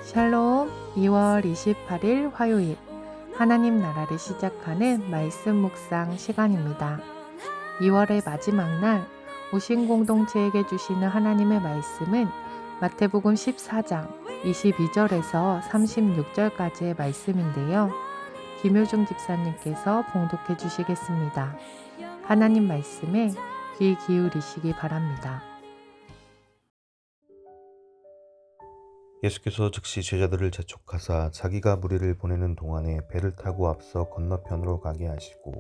샬롬. 2월 28일 화요일 하나님 나라를 시작하는 말씀 묵상 시간입니다. 2월의 마지막 날 오신 공동체에게 주시는 하나님의 말씀은 마태복음 14장 22절에서 36절까지의 말씀인데요. 김효중 집사님께서 봉독해 주시겠습니다. 하나님 말씀에 귀 기울이시기 바랍니다. 예수께서 즉시 제자들을 재촉하사 자기가 무리를 보내는 동안에 배를 타고 앞서 건너편으로 가게 하시고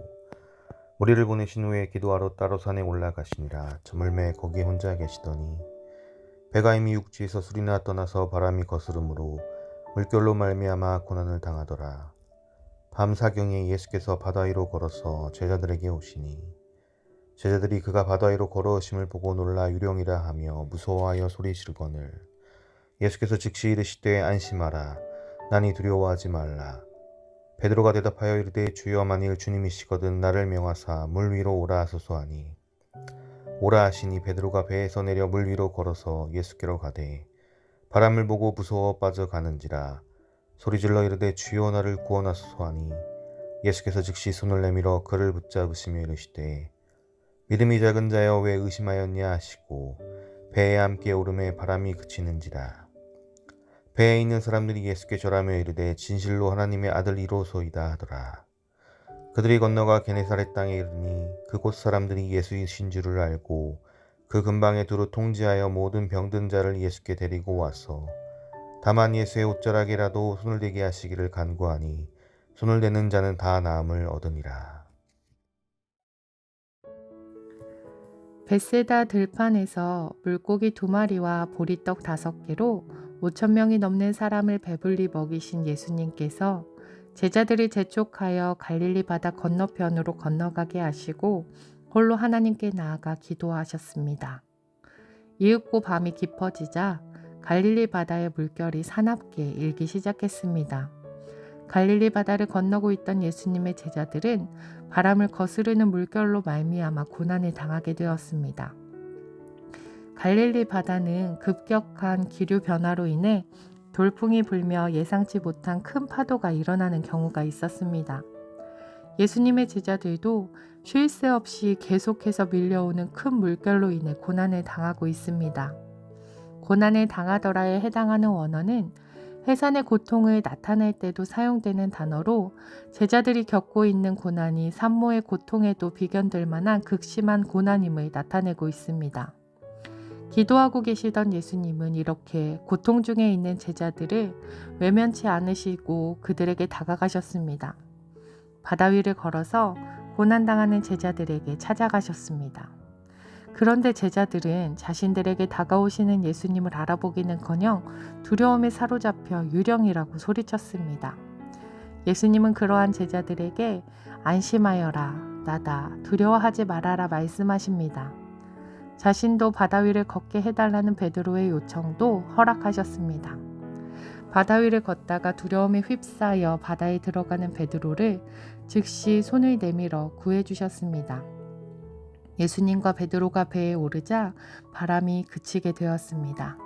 무리를 보내신 후에 기도하러 따로 산에 올라가시니라. 저물매 거기에 혼자 계시더니 배가 이미 육지에서 술이나 떠나서 바람이 거스름으로 물결로 말미암아 고난을 당하더라. 밤 사경에 예수께서 바다 위로 걸어서 제자들에게 오시니 제자들이 그가 바다 위로 걸어오심을 보고 놀라 유령이라 하며 무서워하여 소리 지르거늘 예수께서 즉시 이르시되 안심하라. 나니 두려워하지 말라. 베드로가 대답하여 이르되 주여 만일 주님이시거든 나를 명하사 물 위로 오라 하소서 하니 오라 하시니 베드로가 배에서 내려 물 위로 걸어서 예수께로 가되 바람을 보고 무서워 빠져가는지라 소리질러 이르되 주여 나를 구원하소서 하니 예수께서 즉시 손을 내밀어 그를 붙잡으시며 이르시되 믿음이 작은 자여 왜 의심하였냐 하시고 배에 함께 오름에 바람이 그치는지라. 배에 있는 사람들이 예수께 절하며 이르되 진실로 하나님의 아들이로소이다 하더라. 그들이 건너가 게네사렛 땅에 이르니 그곳 사람들이 예수이신 줄을 알고 그 근방에 두루 통지하여 모든 병든 자를 예수께 데리고 와서 다만 예수의 옷자락에라도 손을 대게 하시기를 간구하니 손을 대는 자는 다 나음을 얻으니라. 벳세다 들판에서 물고기 2마리와 보리떡 5개로 5,000명이 넘는 사람을 배불리 먹이신 예수님께서 제자들을 재촉하여 갈릴리 바다 건너편으로 건너가게 하시고 홀로 하나님께 나아가 기도하셨습니다. 이윽고 밤이 깊어지자 갈릴리 바다의 물결이 사납게 일기 시작했습니다. 갈릴리 바다를 건너고 있던 예수님의 제자들은 바람을 거스르는 물결로 말미암아 고난을 당하게 되었습니다. 갈릴리 바다는 급격한 기류 변화로 인해 돌풍이 불며 예상치 못한 큰 파도가 일어나는 경우가 있었습니다. 예수님의 제자들도 쉴 새 없이 계속해서 밀려오는 큰 물결로 인해 고난을 당하고 있습니다. 고난을 당하더라에 해당하는 원어는 해산의 고통을 나타낼 때도 사용되는 단어로 제자들이 겪고 있는 고난이 산모의 고통에도 비견될 만한 극심한 고난임을 나타내고 있습니다. 기도하고 계시던 예수님은 이렇게 고통 중에 있는 제자들을 외면치 않으시고 그들에게 다가가셨습니다. 바다 위를 걸어서 고난당하는 제자들에게 찾아가셨습니다. 그런데 제자들은 자신들에게 다가오시는 예수님을 알아보기는커녕 두려움에 사로잡혀 유령이라고 소리쳤습니다. 예수님은 그러한 제자들에게 안심하여라, 나다, 두려워하지 말아라 말씀하십니다. 자신도 바다 위를 걷게 해달라는 베드로의 요청도 허락하셨습니다. 바다 위를 걷다가 두려움에 휩싸여 바다에 들어가는 베드로를 즉시 손을 내밀어 구해주셨습니다. 예수님과 베드로가 배에 오르자 바람이 그치게 되었습니다.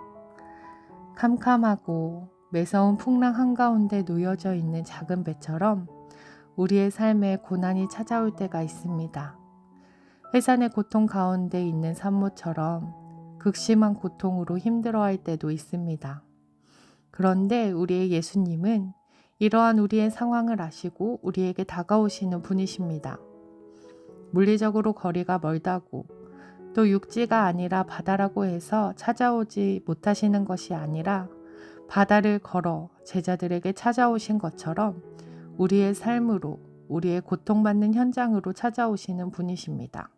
캄캄하고 매서운 풍랑 한가운데 놓여져 있는 작은 배처럼 우리의 삶에 고난이 찾아올 때가 있습니다. 해산의 고통 가운데 있는 산모처럼 극심한 고통으로 힘들어할 때도 있습니다. 그런데 우리의 예수님은 이러한 우리의 상황을 아시고 우리에게 다가오시는 분이십니다. 물리적으로 거리가 멀다고 또 육지가 아니라 바다라고 해서 찾아오지 못하시는 것이 아니라 바다를 걸어 제자들에게 찾아오신 것처럼 우리의 삶으로 우리의 고통받는 현장으로 찾아오시는 분이십니다.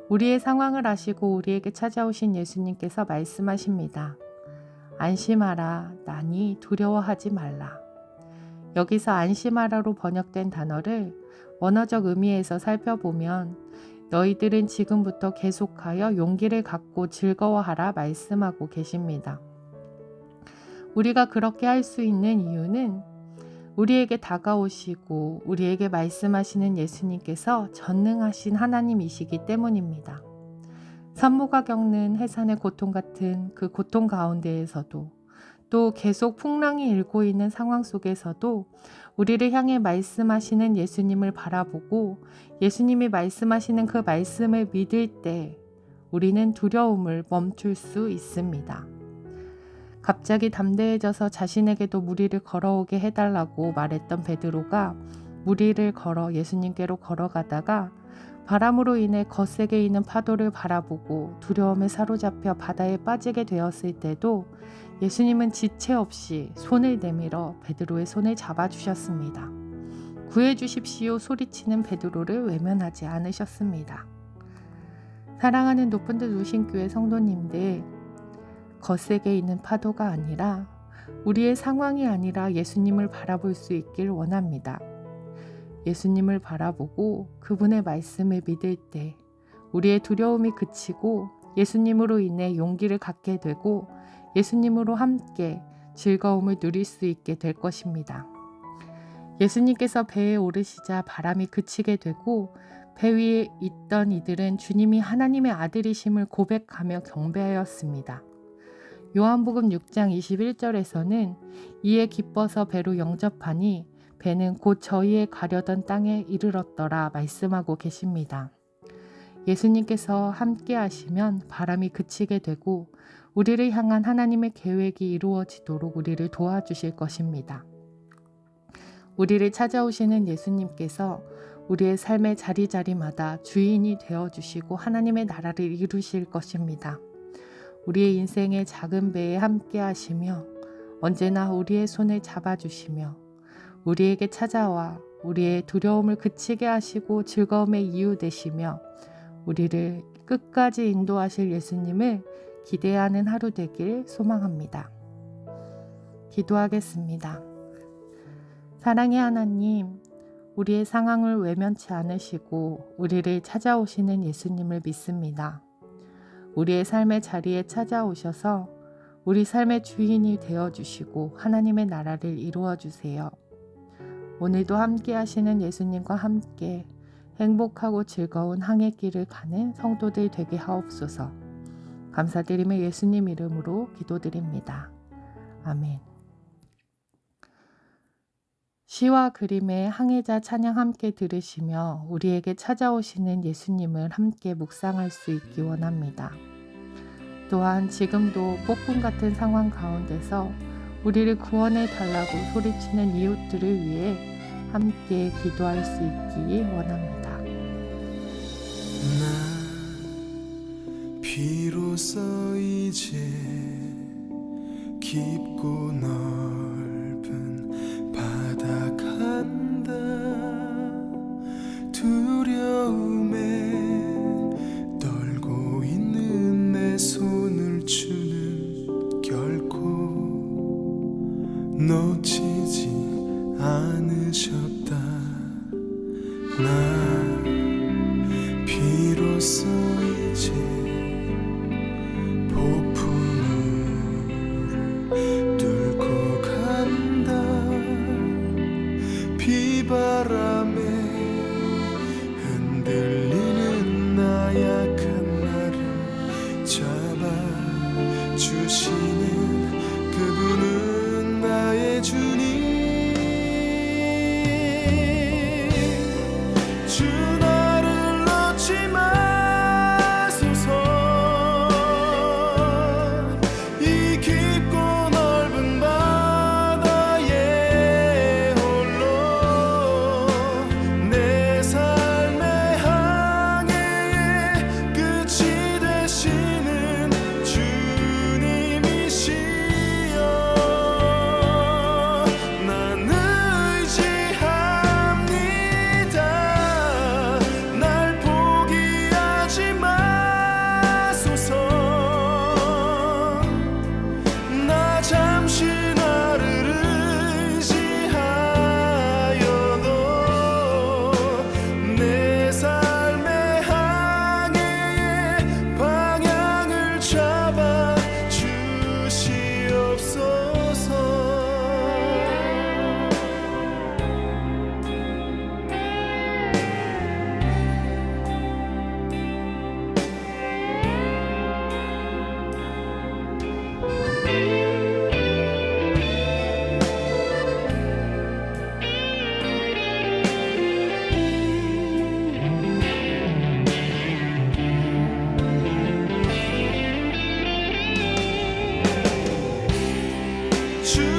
우리의 상황을 아시고 우리에게 찾아오신 예수님께서 말씀하십니다. 안심하라, 나니 두려워하지 말라. 여기서 안심하라로 번역된 단어를 원어적 의미에서 살펴보면 너희들은 지금부터 계속하여 용기를 갖고 즐거워하라 말씀하고 계십니다. 우리가 그렇게 할 수 있는 이유는 우리에게 다가오시고 우리에게 말씀하시는 예수님께서 전능하신 하나님이시기 때문입니다. 산모가 겪는 해산의 고통 같은 그 고통 가운데에서도 또 계속 풍랑이 일고 있는 상황 속에서도 우리를 향해 말씀하시는 예수님을 바라보고 예수님이 말씀하시는 그 말씀을 믿을 때 우리는 두려움을 멈출 수 있습니다. 갑자기 담대해져서 자신에게도 무리를 걸어오게 해달라고 말했던 베드로가 무리를 걸어 예수님께로 걸어가다가 바람으로 인해 거세게 이는 파도를 바라보고 두려움에 사로잡혀 바다에 빠지게 되었을 때도 예수님은 지체 없이 손을 내밀어 베드로의 손을 잡아주셨습니다. 구해주십시오 소리치는 베드로를 외면하지 않으셨습니다. 사랑하는 높은 데 누신 교회 성도님들, 거세게 있는 파도가 아니라 우리의 상황이 아니라 예수님을 바라볼 수 있길 원합니다. 예수님을 바라보고 그분의 말씀을 믿을 때 우리의 두려움이 그치고 예수님으로 인해 용기를 갖게 되고 예수님으로 함께 즐거움을 누릴 수 있게 될 것입니다. 예수님께서 배에 오르시자 바람이 그치게 되고 배 위에 있던 이들은 주님이 하나님의 아들이심을 고백하며 경배하였습니다. 요한복음 6장 21절에서는 이에 기뻐서 배로 영접하니 배는 곧 저희의 가려던 땅에 이르렀더라 말씀하고 계십니다. 예수님께서 함께 하시면 바람이 그치게 되고 우리를 향한 하나님의 계획이 이루어지도록 우리를 도와주실 것입니다. 우리를 찾아오시는 예수님께서 우리의 삶의 자리자리마다 주인이 되어주시고 하나님의 나라를 이루실 것입니다. 우리의 인생의 작은 배에 함께 하시며 언제나 우리의 손을 잡아주시며 우리에게 찾아와 우리의 두려움을 그치게 하시고 즐거움의 이유 되시며 우리를 끝까지 인도하실 예수님을 기대하는 하루 되길 소망합니다. 기도하겠습니다. 사랑의 하나님, 우리의 상황을 외면치 않으시고 우리를 찾아오시는 예수님을 믿습니다. 우리의 삶의 자리에 찾아오셔서 우리 삶의 주인이 되어주시고 하나님의 나라를 이루어주세요. 오늘도 함께 하시는 예수님과 함께 행복하고 즐거운 항해길을 가는 성도들 되게 하옵소서. 감사드리며 예수님 이름으로 기도드립니다. 아멘. 시와 그림의 항해자 찬양 함께 들으시며 우리에게 찾아오시는 예수님을 함께 묵상할 수 있기 원합니다. 또한 지금도 폭풍 같은 상황 가운데서 우리를 구원해 달라고 소리치는 이웃들을 위해 함께 기도할 수 있기 원합니다. 난 비로소 이제 깊고 넓은 바다 간다. 두려움에 떨고 있는 내 손을 주는 결코 놓치지 않으셨다. 나 비로소 이제 폭풍을 뚫고 간다. 비바람에 흔들리는 나약한 나를 잡아주시는 그분은 나의 주님. 주 주